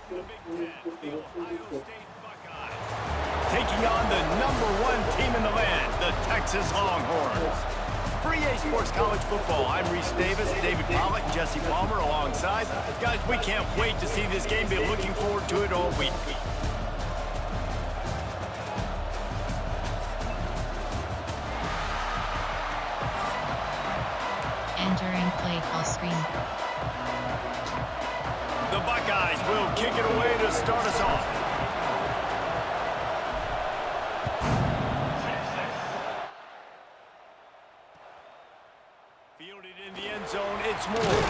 The Big Ten, the Ohio State Buckeyes, taking on the #1 team in the land, the Texas Longhorns. For EA Sports College Football, I'm Reese Davis, David Pollack, Jesse Palmer alongside. Guys, we can't wait to see this game. Be looking forward to it all week. Entering play call screen. The Buckeyes will kick it away to start us off. Fielded in the end zone, it's Moore.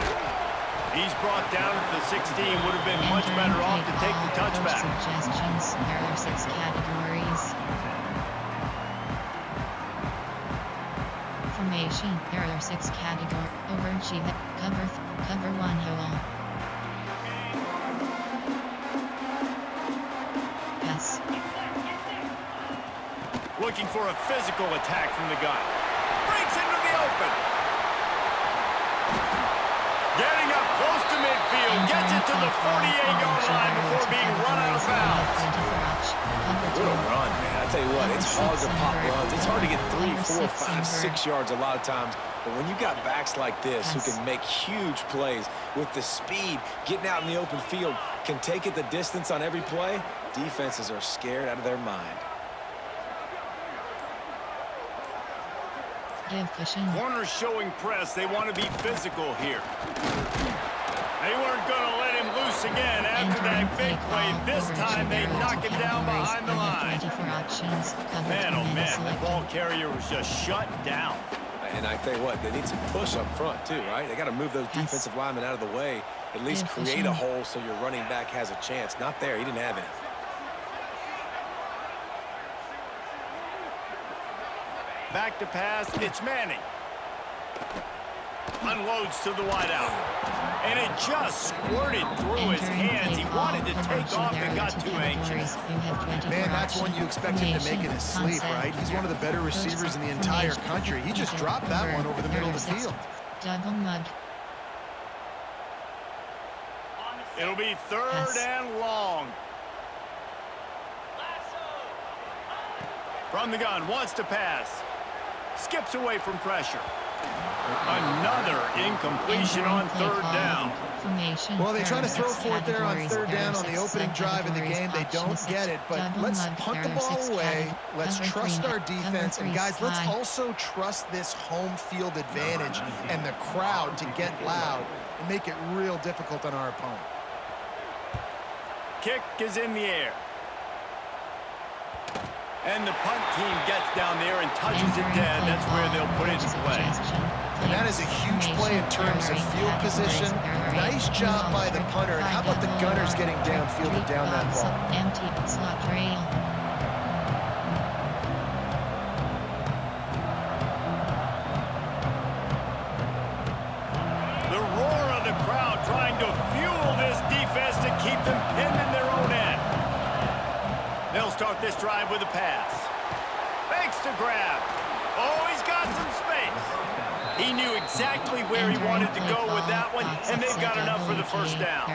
He's brought down to the 16. Would have been much better off to take the touchback. Suggestions. There are 6 categories. Formation. There are 6 categories. Overachieve. Cover 1 hole. Pass. Looking for a physical attack from the gun. Breaks into the open. Getting up close to midfield. Gets it to the 48-yard line before being run out of bounds. What a run, man. I tell you what, it's hard to pop runs. It's hard to get 3, 4, 5, 6 yards a lot of times. But when you got backs like this who can make huge plays with the speed, getting out in the open field, can take it the distance on every play, defenses are scared out of their mind. Corners showing press. They want to be physical here. They weren't going to let him loose again after that big play. This time they knock him down behind the line. Man, oh man, the ball carrier was just shut down. And I tell you what, they need some push up front too, right? They got to move those defensive linemen out of the way, at least create a hole so your running back has a chance. Not there. He didn't have any. Back to pass, it's Manning. Unloads to the wideout. And it just squirted through his hands. He wanted to take off and got too anxious. Man, that's one you expect him to make in his sleep, right? He's one of the better receivers in the entire country. He just dropped that one over the middle of the field. Double mug. It'll be 3rd and long. From the gun, wants to pass. Skips away from pressure. Another incompletion on 3rd down. Well, they try to throw for it there on 3rd down on the opening drive in the game. They don't get it, but let's punt the ball away. Let's trust our defense. And, guys, let's also trust this home field advantage and the crowd to get loud and make it real difficult on our opponent. Kick is in the air. And the punt team gets down there and touches it dead. That's where they'll put it in play. And that is a huge play in terms of field position. Nice job by the punter. And how about the gunners getting downfield and down that ball? Empty slot rail. The roar of the crowd trying to fuel this defense to keep them pinned in their own end. They'll start this drive with a pass. Fakes to grab. Oh, he's got some space. He knew exactly where he wanted to go with that one, and they've got enough for the 1st down.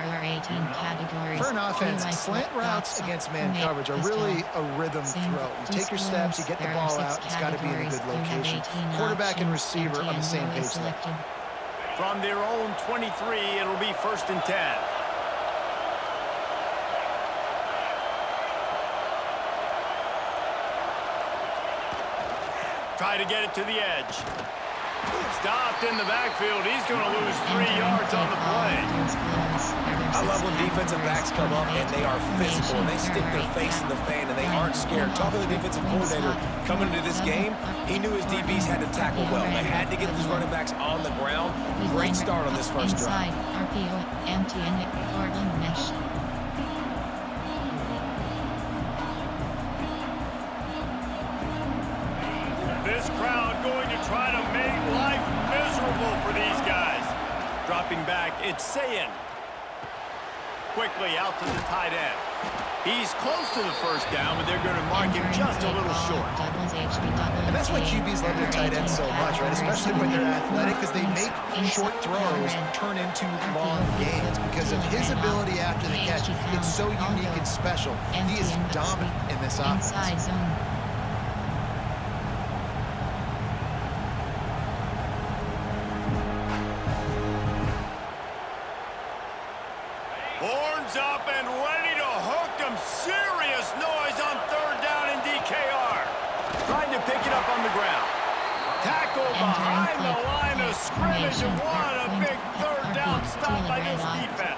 For an offense, slant routes against man coverage are really a rhythm throw. You take your steps, you get the ball out, it's got to be in a good location. Quarterback and receiver on the same page there. From their own 23, it'll be 1st and 10. Try to get it to the edge. Stopped in the backfield. He's going to lose 3 yards on the play. I love when defensive backs come up and they are physical and they stick their face in the fan and they aren't scared. Talking to the defensive coordinator coming into this game, he knew his DBs had to tackle well. They had to get these running backs on the ground. Great start on this 1st drive. RPO, empty and Portland mesh. This crowd going to try to make life miserable for these guys. Dropping back, it's Sayin. quickly out to the tight end. He's close to the first down, but they're going to mark him just a little short. And that's why QBs love their tight ends so much, right? Especially when they're athletic, because they make short throws turn into long gains. Because of his ability after the catch, it's so unique and special. He is dominant in this offense. Horns up and ready to hook them. Serious noise on third down in DKR. Trying to pick it up on the ground. Tackle behind the line of scrimmage, and what a big third down stop by this defense.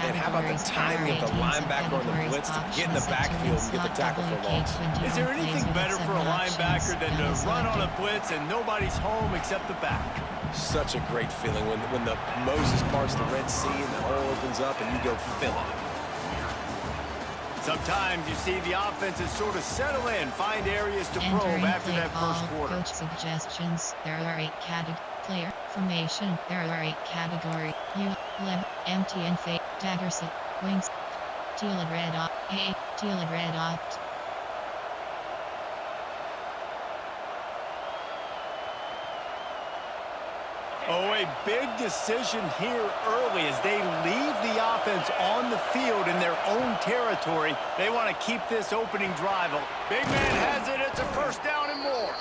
And how about the timing of the linebacker on the blitz to get in the backfield and get the tackle for loss? Is there anything better for a linebacker than to run on a blitz and nobody's home except the back? Such a great feeling when the Moses parts the Red Sea and the hole opens up and you go fill it. Sometimes you see the offenses sort of settle in, find areas to probe after that first quarter. Coach suggestions. There are 8 categories. Player formation. There are 8 categories. U, lem, empty and fake. Dagger set. Wings. Teal and red opt. A. Teal and red opt. Oh, a big decision here early as they leave the offense on the field in their own territory. They want to keep this opening drive. Big man has it. It's a first down and more.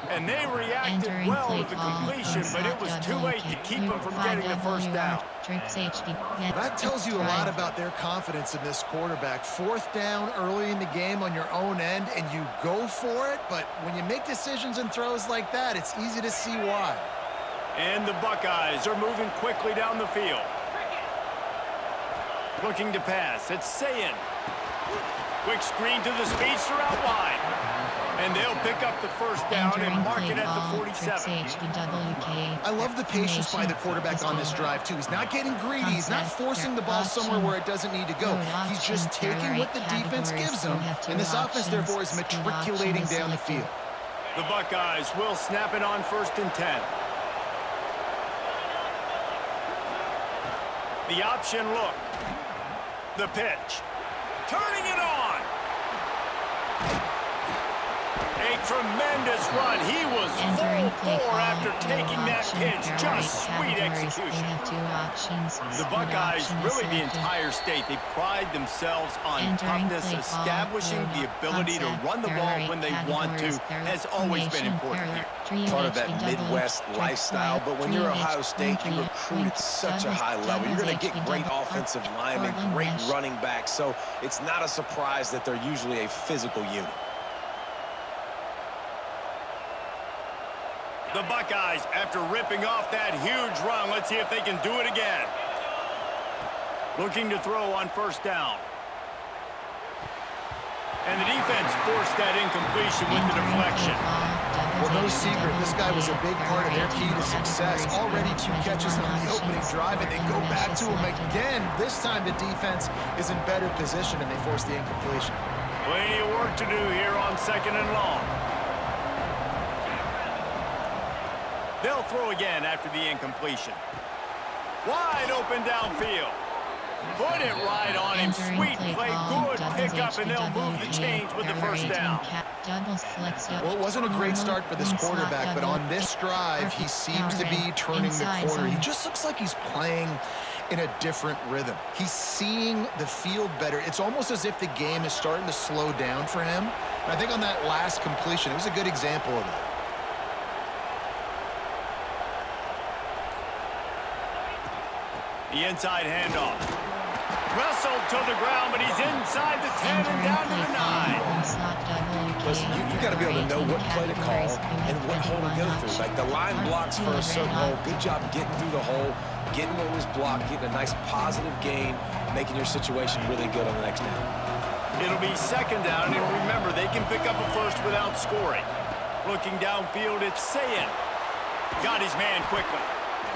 And they reacted well to the completion, but it was too late to keep them from getting the first down. That tells you a lot about their confidence in this quarterback. Fourth down early in the game on your own end, and you go for it. But when you make decisions and throws like that, it's easy to see why. And the Buckeyes are moving quickly down the field. Looking to pass. It's Sayin. Quick screen to the speedster out wide. And they'll pick up the first down and mark it at the 47. I love the patience by the quarterback on this drive, too. He's not getting greedy. He's not forcing the ball somewhere where it doesn't need to go. He's just taking what the defense gives him. And this offense, therefore, is matriculating down the field. The Buckeyes will snap it on 1st and 10. The option look. The pitch. Turning it on. A tremendous run. He was full bore after taking that pitch. Just sweet execution. The Buckeyes, really the entire state, they pride themselves on toughness, establishing the ability to run the ball when they want to has always been important here. Part of that Midwest lifestyle, but when you're Ohio State, you recruit at such a high level. You're going to get great offensive linemen, great running backs, so it's not a surprise that they're usually a physical unit. The Buckeyes, after ripping off that huge run, let's see if they can do it again. Looking to throw on 1st down. And the defense forced that incompletion with the deflection. Well, no secret, this guy was a big part of their key to success. Already 2 catches on the opening drive, and they go back to him again. This time the defense is in better position, and they force the incompletion. Plenty of work to do here on 2nd and long. They'll throw again after the incompletion. Wide open downfield. Put it right on him. Sweet play. Good pickup, and they'll move the chains with the 1st down. Well, it wasn't a great start for this quarterback, but on this drive, he seems to be turning the corner. He just looks like he's playing in a different rhythm. He's seeing the field better. It's almost as if the game is starting to slow down for him. And I think on that last completion, it was a good example of that. The inside handoff. Wrestled to the ground, but he's inside the 10 and down to the 9. Listen, you got to be able to know what play to call and what hole to go through. Like the line blocks for a certain hole. Good job getting through the hole, getting what was blocked, getting a nice positive gain, making your situation really good on the next down. It'll be 2nd down, and remember, they can pick up a first without scoring. Looking downfield, it's Sayin. Got his man quickly.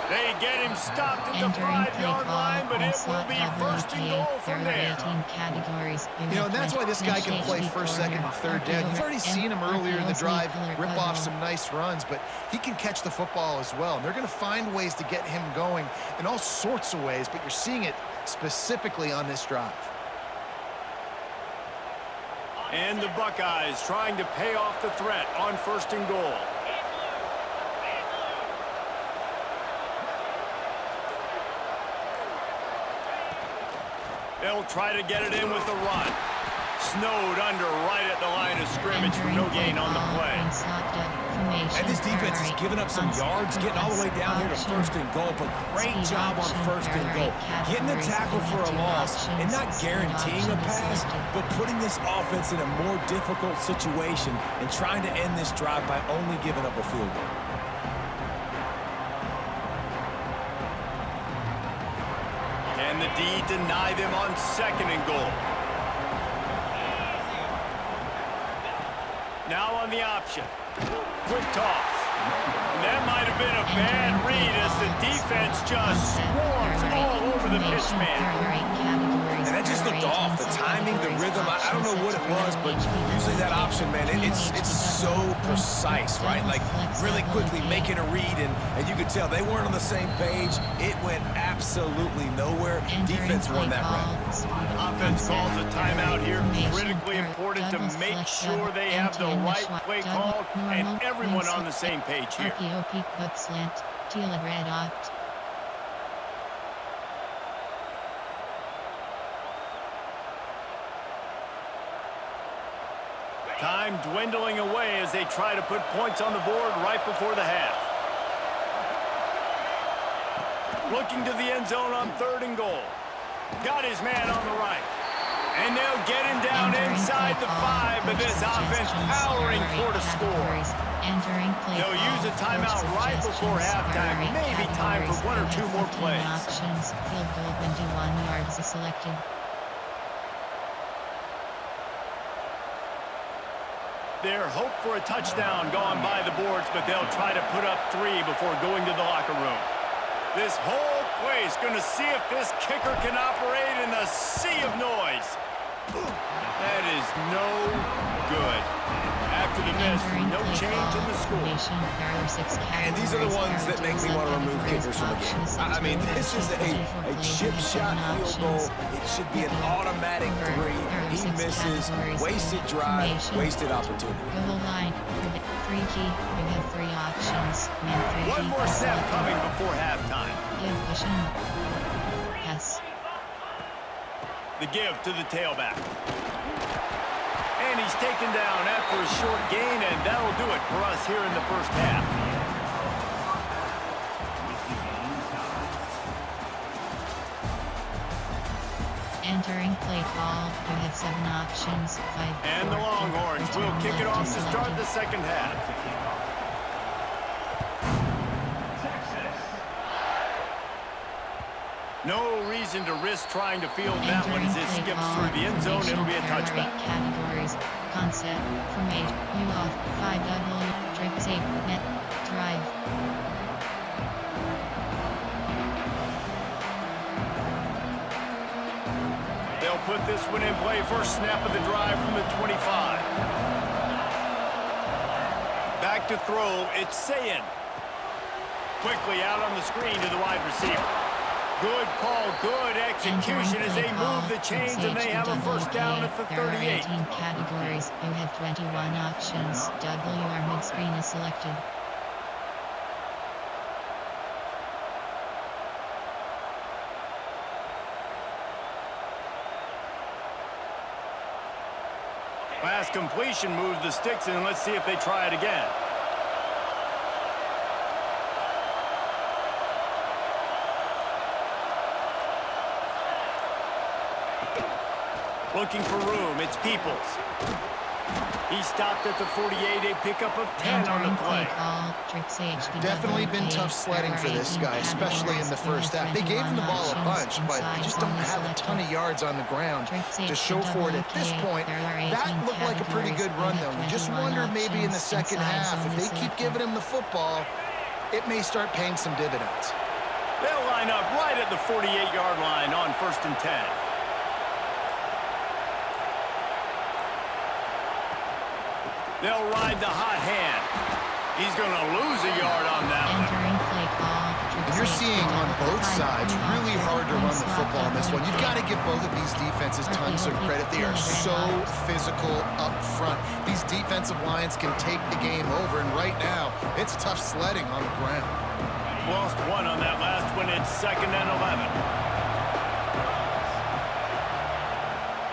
They get him stopped at the 5-yard line, but it will be first and goal from there. You know, and that's why this guy can play first, second, and third down. You've already seen him earlier in the drive rip off some nice runs, but he can catch the football as well. And they're going to find ways to get him going in all sorts of ways, but you're seeing it specifically on this drive. And the Buckeyes trying to pay off the threat on first and goal. They'll try to get it in with the run. Snowed under right at the line of scrimmage for no gain on the play. And this defense has given up some yards getting all the way down here to first and goal, but great job on first and goal. Getting the tackle for a loss and not guaranteeing a pass, but putting this offense in a more difficult situation and trying to end this drive by only giving up a field goal. Can the D deny them on second and goal? Now on the option. Quick toss. And that might have been a bad read as the defense just swarms all over the pitch man. And that just looked off. The timing, the rhythm, I don't know what it was, but usually that option, man, it's so precise, right? Like really quickly making a read, and you could tell they weren't on the same page. It went absolutely nowhere. Defense won that round. Offense calls a timeout here. Critically important to make sure they have the right play called and everyone on the same page here. Time dwindling away as they try to put points on the board right before the half. Looking to the end zone on third and goal. Got his man on the right. And they'll get him down inside the 5, but this offense powering toward a score. They'll use a timeout right before halftime. Maybe time for 1 or 2 more plays. Field goal 21 yards selected. Their hope for a touchdown gone by the boards, but they'll try to put up 3 before going to the locker room. This whole place going to see if this kicker can operate in the sea of noise. That is no good. After the miss, no change in the score. And these are the ones that make me want to remove kickers from the game. I mean, this is a chip shot field goal. It should be an automatic 3. He misses. Wasted drive, wasted opportunity. Goal line. Free key. We have 3 options. One more snap coming before halftime. Yes. The give to the tailback. And he's taken down after a short gain, and that'll do it for us here in the first half. Entering play call. We have 7 options. 5. And the Longhorns will kick it off to start the second half. No reason to risk trying to field that one as it skips through the end zone. It'll be a touchback. Categories: concept, formation, U-off, 5W, trick tape, net, drive. They'll put this one in play. First snap of the drive from the 25. Back to throw. It's Sayin. Quickly out on the screen to the wide receiver. Good call, good execution as they move the chains, and they have a first down at the 38. There are 18 categories. You have 21 options. WR mid-screen is selected. Pass completion moves the sticks, and let's see if they try it again. Looking for room, it's Peoples. He stopped at the 48, a pickup of 10 on the play. Definitely been tough sledding for this guy, especially in the first half. They gave him the ball a bunch, but they just don't have a ton of yards on the ground to show for it at this point. That looked like a pretty good run, though. You just wonder maybe in the second half, if they keep giving him the football, it may start paying some dividends. They'll line up right at the 48-yard line on 1st and 10. They'll ride the hot hand. He's going to lose a yard on that one. Entering play call. And you're seeing on both sides, really hard to run the football on this one. You've got to give both of these defenses tons of credit. They are so physical up front. These defensive lines can take the game over, and right now, it's tough sledding on the ground. Lost one on that last one. It's 2nd and 11.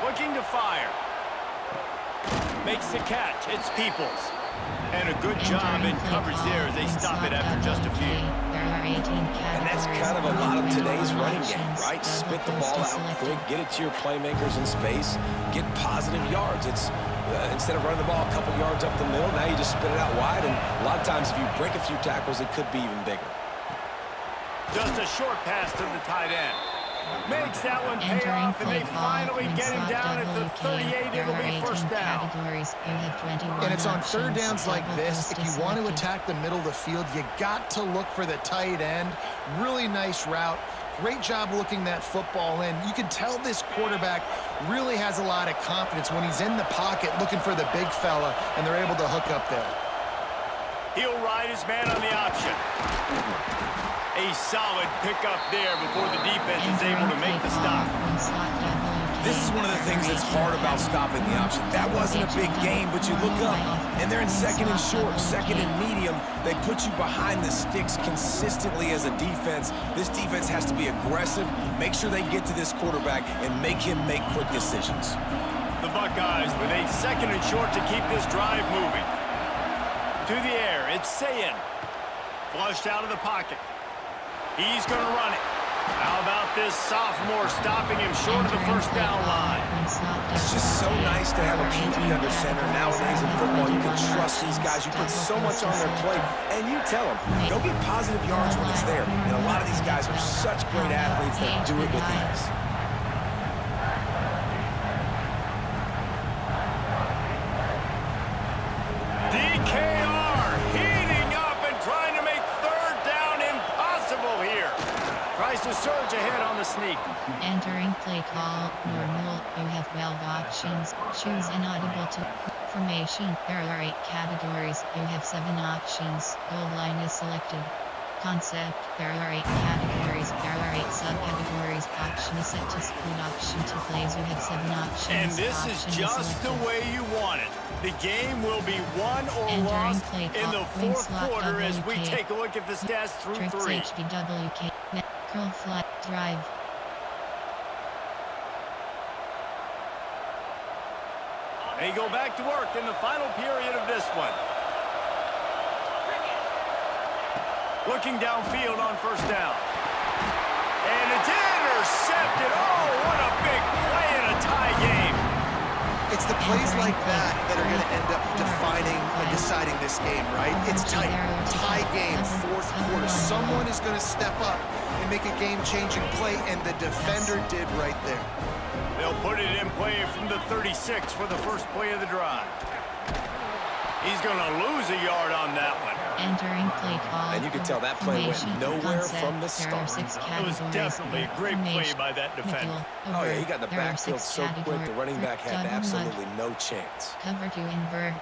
Looking to fire. Makes the catch. It's Peoples. And a good job in coverage there as they stop it after just a few. And that's kind of a lot of today's running game, right? Spit the ball out quick, get it to your playmakers in space, get positive yards. It's instead of running the ball a couple yards up the middle, now you just spit it out wide. And a lot of times if you break a few tackles, it could be even bigger. Just a short pass to the tight end. Makes that one pay off, and they finally get him down at the 38. It'll be 1st down. And it's on 3rd downs like this. If you want to attack the middle of the field, you got to look for the tight end. Really nice route. Great job looking that football in. You can tell this quarterback really has a lot of confidence when he's in the pocket looking for the big fella, and they're able to hook up there. He'll ride his man on the option. A solid pickup there before the defense is able to make the stop. This is one of the things that's hard about stopping the option. That wasn't a big game, but you look up, and they're in 2nd and short, 2nd and medium. They put you behind the sticks consistently as a defense. This defense has to be aggressive, make sure they get to this quarterback, and make him make quick decisions. The Buckeyes with a 2nd and short to keep this drive moving. To the air, it's Sayin. Flushed out of the pocket. He's going to run it. How about this sophomore stopping him short of the 1st down line? It's just so nice to have a QB under center. Nowadays in football, you can trust these guys. You put so much on their plate, and you tell them, go get positive yards when it's there. And a lot of these guys are such great athletes that do it with ease. DKR heating up and trying to make 3rd down impossible here. Tries to surge ahead on the sneak. Entering play call. Normal. You have 12 options. Choose an audible to formation. There are 8 categories. You have 7 options. Goal line is selected. Concept. There are 8 categories. There are 8 subcategories. Option is set to split. Option to plays. You have 7 options. And this is just the way you want it. The game will be won or lost in the 4th quarter as we take a look at the stats through 3. HDWK. Net. Curl flat. Drive. They go back to work in the final period of this one. Looking downfield on 1st down. And it's intercepted. Oh, what a big play in a tie game. It's the plays like that that are going to end up defining and deciding this game, right? It's tight. Tie game, 4th quarter. Someone is going to step up and make a game-changing play, and the defender did right there. They'll put it in play from the 36 for the 1st play of the drive. He's going to lose a yard on that one. Entering play call. And you can tell that play went nowhere from the start. It was definitely a great play by that defender. Oh, yeah, he got in the backfield so quick, the running back had absolutely no chance. Cover to invert.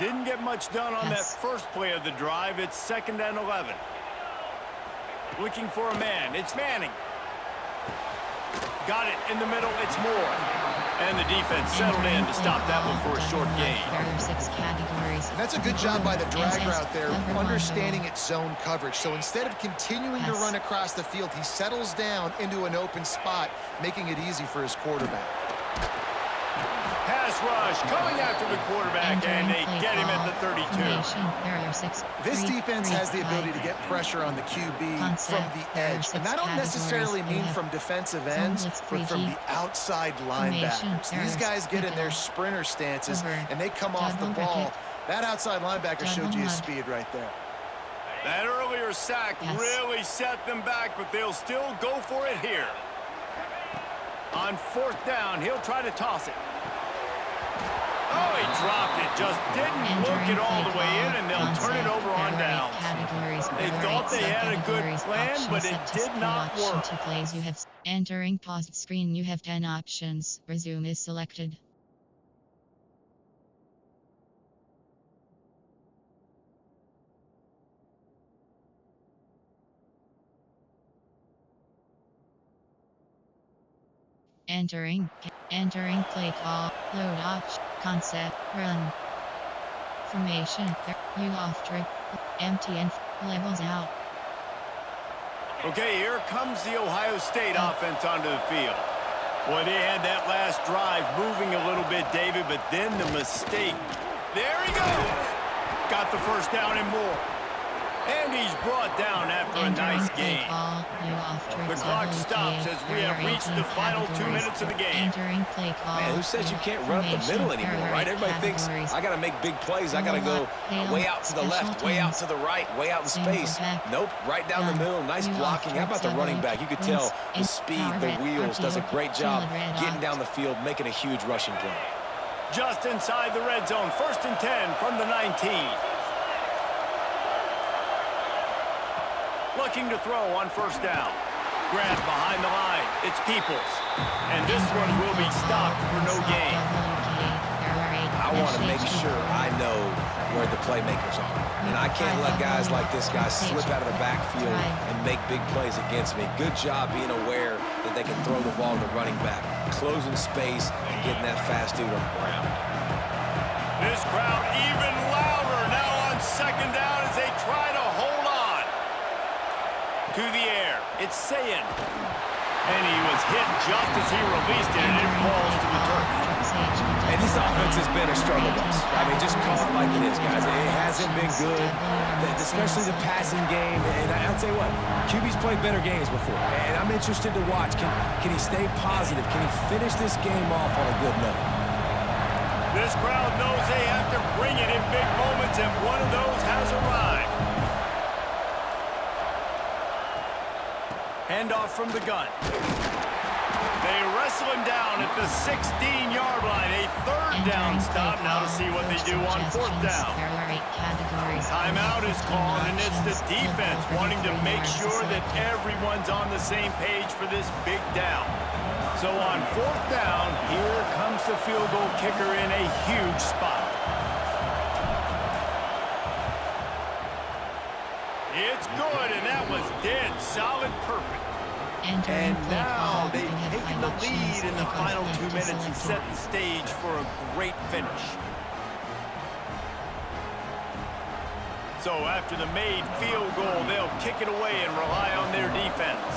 Didn't get much done on that 1st play of the drive. It's 2nd and 11. Looking for a man. It's Manning. Got it in the middle. It's Moore. And the defense settled in to stop that one for a short gain. And that's a good job by the drag route there, understanding its zone coverage. So instead of continuing to run across the field, he settles down into an open spot, making it easy for his quarterback. Pass rush coming after the quarterback, and they get him at the 32. This defense has the ability to get pressure on the QB from the edge. And that don't necessarily mean from defensive ends, but from the outside linebackers. These guys get in their sprinter stances, and they come off the ball. That outside linebacker showed you his speed right there. That earlier sack really set them back, but they'll still go for it here. On 4th down, he'll try to toss it. Oh, Oh, he dropped it. Just didn't look it all the way in, and they'll turn it over on downs. They thought they had a good plan, but it did not work. Plays you have entering paused screen. You have 10 options. Resume is selected. Entering play call, load option, concept, run. Formation, you off trip, empty and levels out. Okay, here comes the Ohio State offense onto the field. Boy, they had that last drive moving a little bit, David, but then the mistake. There he goes. Got the first down and more. And he's brought down after a nice gain. The clock stops as we have reached the final 2 minutes of the game. Man, who says you can't run up the middle anymore, right? Everybody thinks, I got to make big plays. I got to go way out to the left, way out to the right, way out in space. Nope, right down the middle. Nice blocking. How about the running back? You could tell the speed, the wheels, does a great job getting down the field, making a huge rushing play. Just inside the red zone. 1st and 10 from the 19. Looking to throw on 1st down. Grab behind the line. It's Peoples. And this one will be stopped for no gain. I want to make sure I know where the playmakers are. And I can't let guys like this guy slip out of the backfield and make big plays against me. Good job being aware that they can throw the ball to the running back, closing space and getting that fast dude on the ground. This crowd even louder now on 2nd down as they try to hold on. To the air, it's Sayin. And he was hit just as he released it, and it falls to the turf. And this offense has been a struggle bus. I mean, just call it like it is, guys. It hasn't been good, especially the passing game. And I'll tell you what, QB's played better games before. And I'm interested to watch. Can he stay positive? Can he finish this game off on a good note? This crowd knows they have to bring it in big moments, and one of those has arrived. Handoff from the gun. They wrestle him down at the 16-yard line. A 3rd down stop. Now to see what they do on 4th down. Timeout is called, and it's the defense wanting to make sure that everyone's on the same page for this big down. So on 4th down, here comes the field goal kicker in a huge spot. It's good, and that was dead solid perfect. And now they've taken the lead in the final 2 minutes and set the stage for a great finish. So after the made field goal, they'll kick it away and rely on their defense.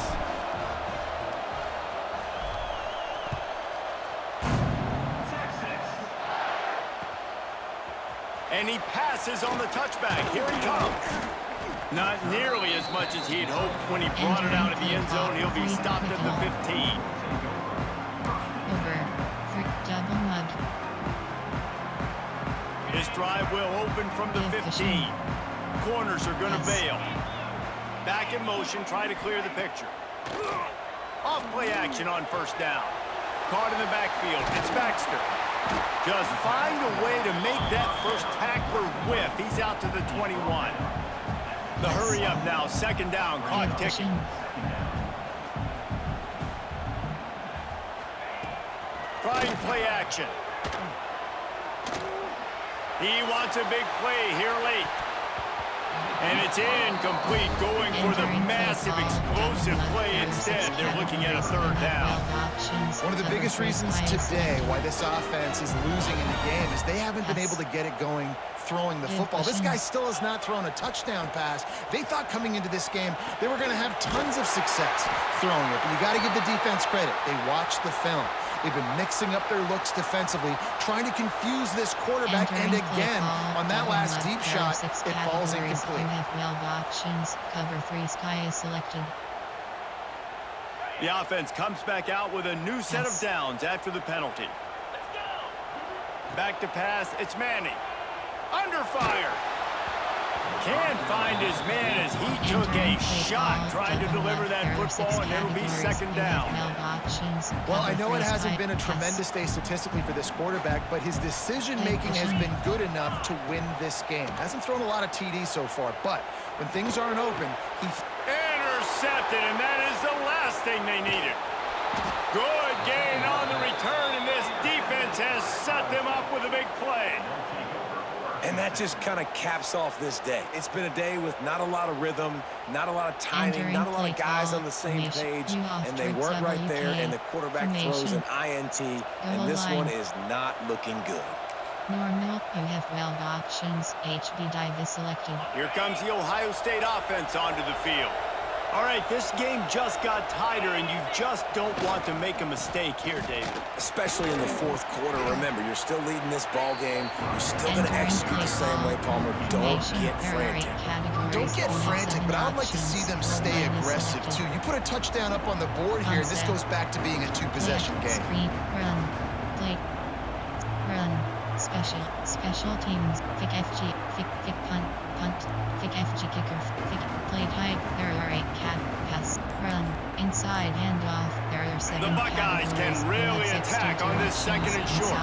And he passes on the touchback. Here he comes. Not nearly as much as he'd hoped when he brought it out of the end zone. He'll be stopped at the 15. Over for double mug. This drive will open from the 15. Corners are going to bail. Back in motion, try to clear the picture. Off play action on 1st down. Caught in the backfield. It's Baxter. Just find a way to make that first tackler whiff. He's out to the 21. The hurry up now, 2nd down, clock ticking. Trying play action. He wants a big play here late. And it's incomplete, going for the massive explosive play instead. They're looking at a 3rd down. One of the biggest reasons today why this offense is losing in the game is they haven't been able to get it going throwing the football. This guy still has not thrown a touchdown pass. They thought coming into this game they were going to have tons of success throwing it. But you got to give the defense credit. They watched the film. They've been mixing up their looks defensively, trying to confuse this quarterback. And again, on that last deep shot, it falls incomplete. You have 12 options. Cover 3 Sky is selected. The offense comes back out with a new set of downs after the penalty. Back to pass, it's Manning. Under fire. Can't find his man as he took a shot trying to deliver that football, and it'll be second down. Well, I know it hasn't been a tremendous day statistically for this quarterback, but his decision-making has been good enough to win this game. Hasn't thrown a lot of TDs so far, but when things aren't open, he... Intercepted, and that is the last thing they needed. Good gain on the return, and this defense has set them up with a big play. And that just kind of caps off this day. It's been a day with not a lot of rhythm, not a lot of timing, not a lot of guys on the same page, and they weren't right there, and the quarterback throws an INT, and this one is not looking good. Normal, you have 12 options, HB dive is selected. Here comes the Ohio State offense onto the field. All right, this game just got tighter, and you just don't want to make a mistake here, David. Especially in the fourth quarter. Remember, you're still leading this ball game. You're still going to execute the same way, Palmer. Don't get frantic. Don't get frantic, but I would like to see them stay aggressive, too. You put a touchdown up on the board here, and this goes back to being a two-possession game. Run, play, run, special teams, Vic FG, Vic punt, Vic FG kicker, Vic play type, there are 8 pass, run, inside handoff, there are 7 The Buckeyes can really attack on this second and short.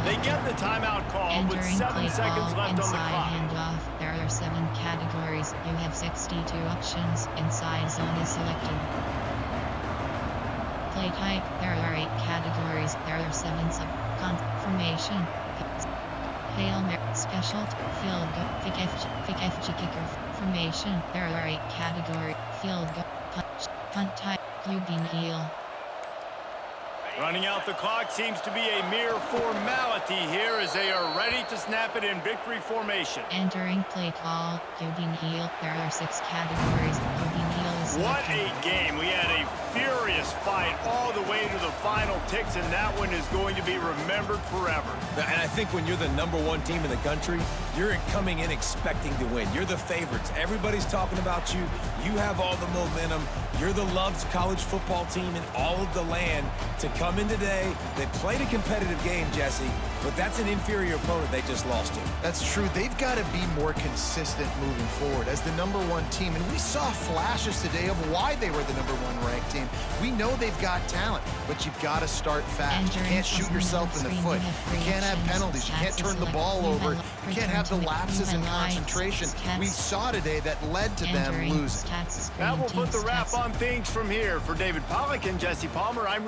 They get the timeout call with 7 seconds left on the clock. Handoff, there are 7 categories, you have 62 options, inside zone is selected. Play type, there are 8 categories, there are 7 formation. Hail Mary, special, field goal, Vic FG kicker, formation, there are 8 category, field goal, punt type, QB heel. Running out the clock seems to be a mere formality here as they are ready to snap it in victory formation. Entering play call, QB heel, there are 6 categories, QB heel is selected. What a game. We had a furious fight all the way to the final ticks, and that one is going to be remembered forever. And I think when you're the #1 team in the country, you're coming in expecting to win. You're the favorites. Everybody's talking about you. You have all the momentum. You're the loved college football team in all of the land. To come in today, they played a competitive game, Jesse, but that's an inferior opponent they just lost to. That's true. They've got to be more consistent moving forward as the #1 team. And we saw flashes today of why they were the #1 ranked team. We know they've got talent, but you've got to start fast. You can't shoot yourself in the foot. You can't have penalties. You can't turn the ball over. You can't have the lapses in concentration. We saw today that led to them losing. That will put the wrap on things from here. For David Pollack and Jesse Palmer, I'm